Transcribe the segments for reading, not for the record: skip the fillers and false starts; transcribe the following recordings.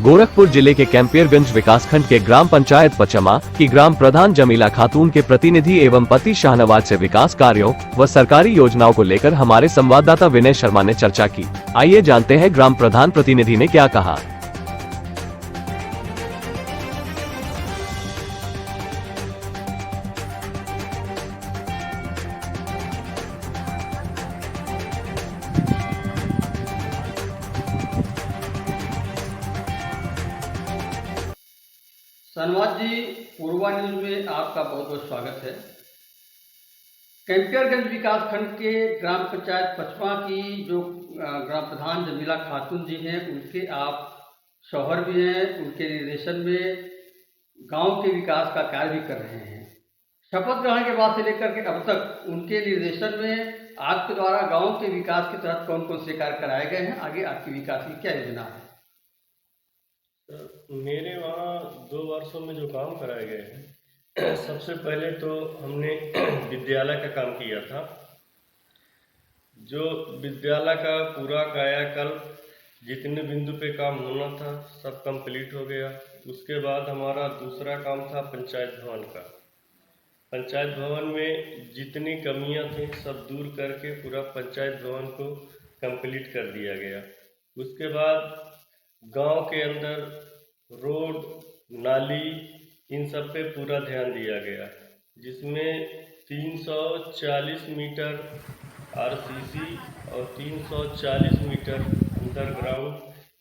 गोरखपुर जिले के कैंपियरगंज विकासखंड के ग्राम पंचायत पचमा की ग्राम प्रधान जमीला खातून के प्रतिनिधि एवं पति शाहनवाज से विकास कार्यों व सरकारी योजनाओं को लेकर हमारे संवाददाता विनय शर्मा ने चर्चा की। आइए जानते हैं ग्राम प्रधान प्रतिनिधि ने क्या कहा। शाहनवाज जी, पूर्वा न्यूज में आपका बहुत बहुत स्वागत है। कैंपियरगंज विकासखंड के ग्राम पंचायत पचमा की जो ग्राम प्रधान जमीला खातून जी हैं, उनके आप शौहर भी हैं। उनके निर्देशन में गांव के विकास का कार्य भी कर रहे हैं। शपथ ग्रहण के बाद से लेकर के अब तक उनके निर्देशन में आपके द्वारा गांव के विकास के तहत कौन कौन से कार्य कराए गए हैं, आगे आपकी विकास की क्या योजना है? मेरे वहाँ 2 वर्षों में जो काम कराए गए हैं, सबसे पहले तो हमने विद्यालय का काम किया था। जो विद्यालय का पूरा कायाकल्प जितने बिंदु पे काम होना था सब कंप्लीट हो गया। उसके बाद हमारा दूसरा काम था पंचायत भवन का। पंचायत भवन में जितनी कमियां थी सब दूर करके पूरा पंचायत भवन को कंप्लीट कर दिया गया। उसके बाद गांव के अंदर रोड, नाली, इन सब पे पूरा ध्यान दिया गया, जिसमें 340 मीटर आरसीसी और 340 मीटर अंडरग्राउंड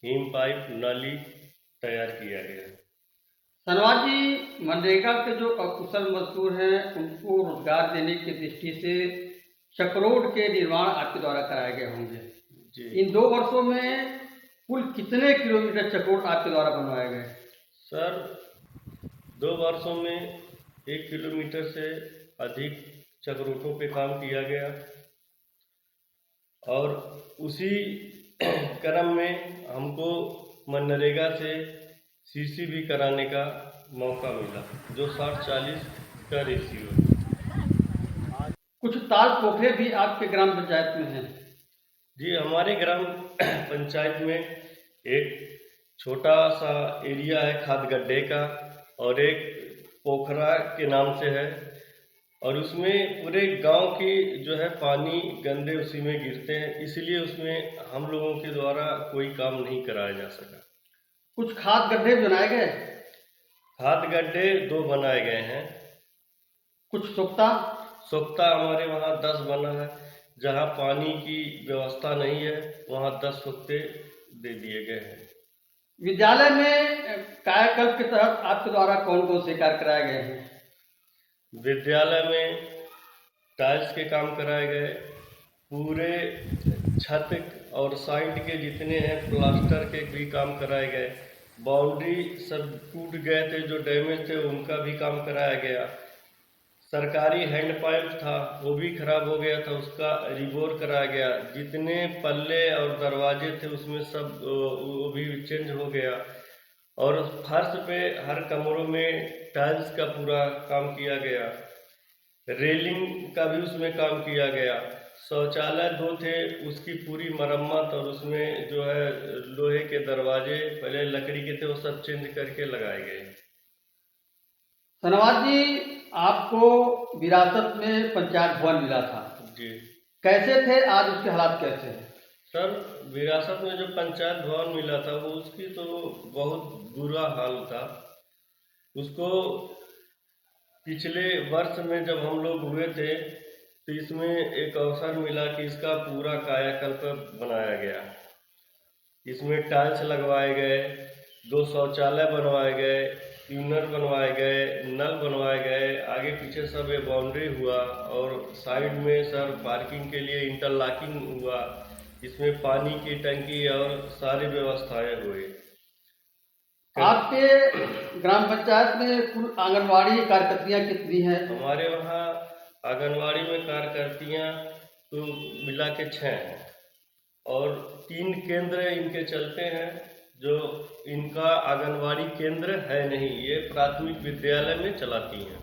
हिम पाइप नाली तैयार किया गया। शाहनवाज जी, मनरेगा के जो अकुशल मजदूर हैं उनको रोजगार देने की दृष्टि से चक्रोड के निर्माण आपके द्वारा कराए गए होंगे जी। इन 2 वर्षों में कुल कितने किलोमीटर चक्रोड आपके द्वारा बनवाए गए? सर, 2 वर्षों में 1 किलोमीटर से अधिक चक्रोटों पे काम किया गया और उसी क्रम में हमको मनरेगा से सीसी भी कराने का मौका मिला, जो 60-40 का रेशियो। कुछ ताल पोखरे भी आपके ग्राम पंचायत में हैं? जी, हमारे ग्राम पंचायत में एक छोटा सा एरिया है खाद गड्ढे का और एक पोखरा के नाम से है, और उसमें पूरे गांव की जो है पानी गंदे उसी में गिरते हैं, इसलिए उसमें हम लोगों के द्वारा कोई काम नहीं कराया जा सका। कुछ खाद गड्ढे बनाए गए? खाद गड्ढे 2 बनाए गए हैं। कुछ सोख्ता हमारे वहाँ 10 बना है। जहाँ पानी की व्यवस्था नहीं है वहाँ 10 सोख्ते दे दिए गए हैं। विद्यालय में कायाकल्प के तहत आपके द्वारा कौन कौन से कार्य कराए गए हैं? विद्यालय में टाइल्स के काम कराए गए, पूरे छत और साइड के जितने हैं प्लास्टर के भी काम कराए गए। बाउंड्री सब टूट गए थे, जो डैमेज थे उनका भी काम कराया गया। सरकारी हैंड पाइप था वो भी खराब हो गया था, उसका रिबोर कराया गया। जितने पल्ले और दरवाजे थे उसमें सब वो भी चेंज हो गया, और फर्श पे हर कमरों में टाइल्स का पूरा काम किया गया। रेलिंग का भी उसमें काम किया गया। शौचालय 2 थे, उसकी पूरी मरम्मत और उसमें जो है लोहे के दरवाजे पहले लकड़ी के थे वो सब चेंज करके लगाए गए। शाहनवाज जी, आपको विरासत में पंचायत भवन मिला था जी। कैसे थे, आज उसके हालात कैसे हैं? सर, विरासत में जो पंचायत भवन मिला था वो उसकी तो बहुत बुरा हाल था। उसको पिछले वर्ष में जब हम लोग हुए थे तो इसमें एक अवसर मिला कि इसका पूरा कायाकल्प बनाया गया। इसमें टाइल्स लगवाए गए, 2 शौचालय बनवाए गए, ट्यूनर बनवाए गए, नल बनवाए गए, आगे पीछे सब ये बाउंड्री हुआ, और साइड में सर पार्किंग के लिए इंटरलॉकिंग हुआ। इसमें पानी की टंकी और सारी व्यवस्थाएं हुई। आपके ग्राम पंचायत में कुल आंगनवाड़ी कार्यकर्तियां कितनी हैं? हमारे वहाँ आंगनवाड़ी में कार्यकर्तियाँ तो मिला के 6 हैं, और 3 केंद्र इनके चलते हैं। जो इनका आंगनवाड़ी केंद्र है नहीं, ये प्राथमिक विद्यालय में चलाती हैं।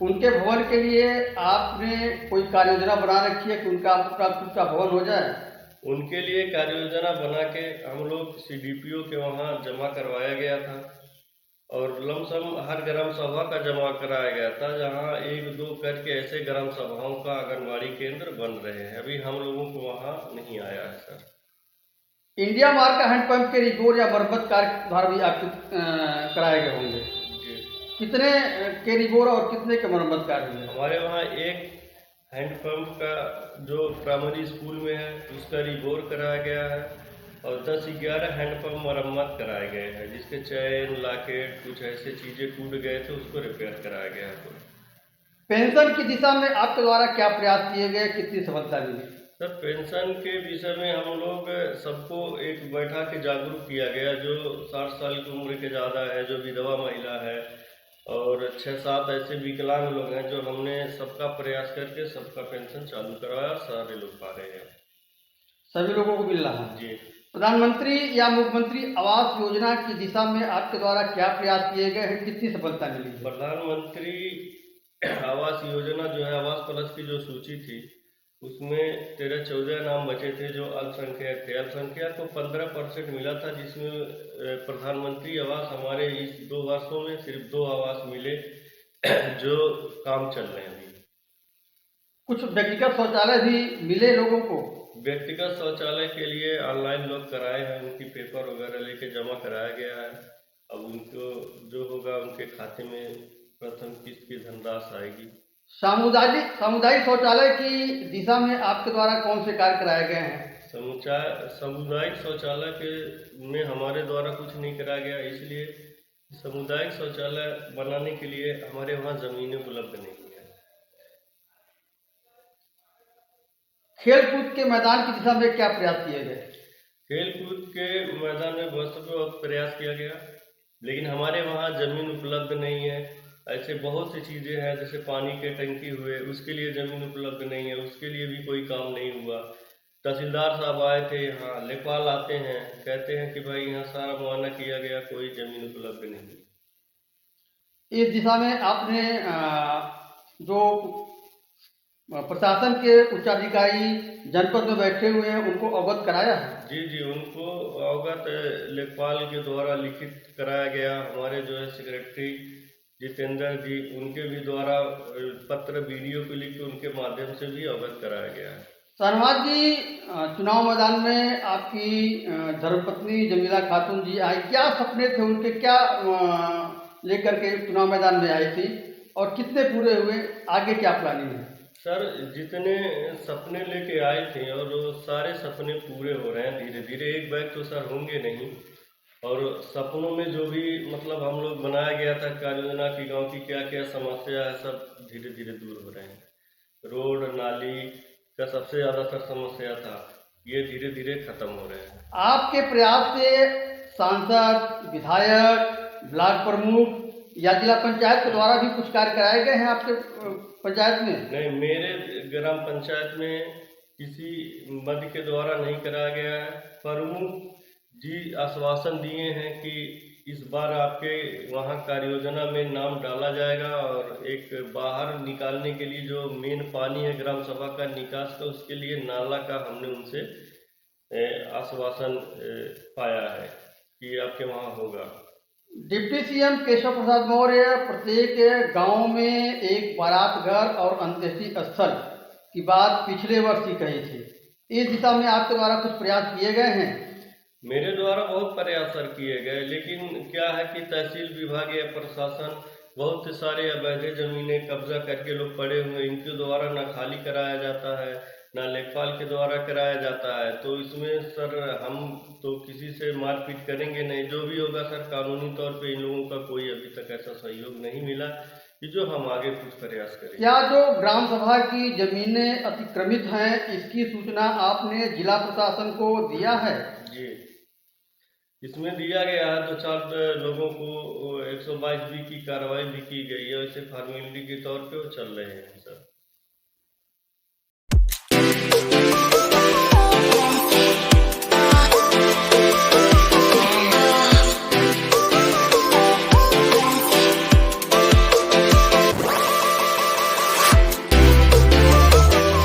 उनके भवन के लिए आपने कोई कार्य योजना बना रखी है कि उनका अपना खुद का भवन हो जाए? उनके लिए कार्य योजना बना के हम लोग CDPO के वहाँ जमा करवाया गया था और लमसम हर ग्राम सभा का जमा कराया गया था, जहाँ 1-2 करके ऐसे ग्राम सभाओं का आंगनबाड़ी केंद्र बन रहे हैं। अभी हम लोगों को वहाँ नहीं आया है सर। इंडिया मार्क का हैंडपंप के रिपोर्ट या मरम्मत कार्य द्वारा भी आपके कराए गए होंगे। जी, कितने के रिपोर्ट और कितने के मरम्मत कार्य हुए? हमारे वहाँ एक हैंडपंप का जो प्राइमरी स्कूल में है उसका रिबोर कराया गया है और 10-11 हैंडपंप मरम्मत कराए गए हैं, जिसके चैन लॉकेट कुछ ऐसे चीज़ें टूट गए थे, उसको रिपेयर कराया गया है। पेंशन की दिशा में आपके द्वारा क्या प्रयास किए गए, कितनी सफलता मिली? सर, पेंशन के विषय में हम लोग सबको एक बैठा के जागरूक किया गया। जो 60 साल की उम्र के ज़्यादा है, जो विधवा महिला है और 6-7 ऐसे विकलांग लोग हैं, जो हमने सबका प्रयास करके सबका पेंशन चालू करवाया, सारे लोग पा रहे हैं। सभी लोगों को मिल रहा है जी। प्रधानमंत्री या मुख्यमंत्री आवास योजना की दिशा में आपके द्वारा क्या प्रयास किए गए हैं, कितनी सफलता मिली? प्रधानमंत्री आवास योजना जो है, आवास प्लस की जो सूची थी उसमें 13-14 नाम बचे थे जो अल्पसंख्यक थे। अल्पसंख्यक को 15% मिला था, जिसमें प्रधानमंत्री आवास हमारे इस 2 वर्षों में सिर्फ 2 आवास मिले जो काम चल रहे हैं अभी। कुछ व्यक्तिगत शौचालय भी मिले लोगों को? व्यक्तिगत शौचालय के लिए ऑनलाइन लोग कराए हैं, उनकी पेपर वगैरह लेके जमा कराया गया है। अब उनको जो होगा उनके खाते में प्रथम किस्त की धनराशि आएगी। सामुदायिक शौचालय की दिशा में आपके द्वारा कौन से कार्य कराए गए हैं? सामुदायिक शौचालय के में हमारे द्वारा कुछ नहीं कराया गया, इसलिए सामुदायिक शौचालय बनाने के लिए हमारे वहाँ ज़मीनें उपलब्ध नहीं है। खेल कूद के मैदान की दिशा में क्या प्रयास किए गए? खेल कूद के मैदान में बहुत प्रयास किया गया, लेकिन हमारे वहाँ ज़मीन उपलब्ध नहीं है। ऐसे बहुत सी चीज़ें हैं, जैसे पानी के टंकी हुए, उसके लिए ज़मीन उपलब्ध नहीं है, उसके लिए भी कोई काम नहीं हुआ। तहसीलदार साहब आए थे यहाँ, लेखपाल आते हैं, कहते हैं कि भाई यहाँ सारा मुआयना किया गया, कोई ज़मीन उपलब्ध नहीं। इस दिशा में आपने जो प्रशासन के उच्चाधिकारी जनपद में बैठे हुए हैं उनको अवगत कराया है? जी, उनको अवगत लेखपाल के द्वारा लिखित कराया गया। हमारे जो है सेक्रेटरी जितेंद्र जी, उनके भी द्वारा पत्र वीडियो को लिख के उनके माध्यम से भी अवगत कराया गया है। शाहनवाज जी, चुनाव मैदान में आपकी धर्मपत्नी जमीला खातून जी आई, क्या सपने थे उनके, क्या लेकर के चुनाव मैदान में आई थी और कितने पूरे हुए, आगे क्या प्लानिंग है? सर, जितने सपने लेके आए थे और सारे सपने पूरे हो रहे हैं धीरे धीरे। एक बैग तो सर होंगे नहीं, और सपनों में जो भी मतलब हम लोग बनाया गया था कार्य योजना की, गांव की क्या क्या समस्या है, सब धीरे धीरे दूर हो रहे हैं। रोड नाली का सबसे ज़्यादा सर समस्या था, ये धीरे धीरे खत्म हो रहे हैं। आपके प्रयास से सांसद, विधायक, ब्लॉक प्रमुख या जिला पंचायत के द्वारा भी कुछ कार्य कराए गए हैं आपके पंचायत में? नहीं, मेरे ग्राम पंचायत में किसी मद के द्वारा नहीं कराया गया है। प्रमुख जी आश्वासन दिए हैं कि इस बार आपके वहाँ कार्य योजना में नाम डाला जाएगा और एक बाहर निकालने के लिए जो मेन पानी है ग्राम सभा का निकास का, उसके लिए नाला का हमने उनसे आश्वासन पाया है कि आपके वहाँ होगा। डिप्टी सीएम केशव प्रसाद मौर्य प्रत्येक गांव में एक बारात घर और अंत्येष्टि स्थल की बात पिछले वर्ष ही कही थी। इस दिशा में आपके द्वारा कुछ प्रयास किए गए हैं? मेरे द्वारा बहुत प्रयास सर किए गए, लेकिन क्या है कि तहसील विभाग या प्रशासन बहुत सारे अवैध जमीनें कब्जा करके लोग पड़े हुए, इनके द्वारा ना खाली कराया जाता है, ना लेखपाल के द्वारा कराया जाता है। तो इसमें सर हम तो किसी से मारपीट करेंगे नहीं, जो भी होगा सर कानूनी तौर पे इन लोगों का कोई अभी तक ऐसा सहयोग नहीं मिला कि जो हम आगे कुछ प्रयास करें। क्या जो ग्राम सभा की जमीनें अतिक्रमित हैं, इसकी सूचना आपने जिला प्रशासन को दिया है? जी, इसमें दिया गया है। 2-4 लोगों को 122 की कार्रवाई भी की गई है, वैसे फॉर्मेलिटी के तौर पे वो चल रहे हैं सर।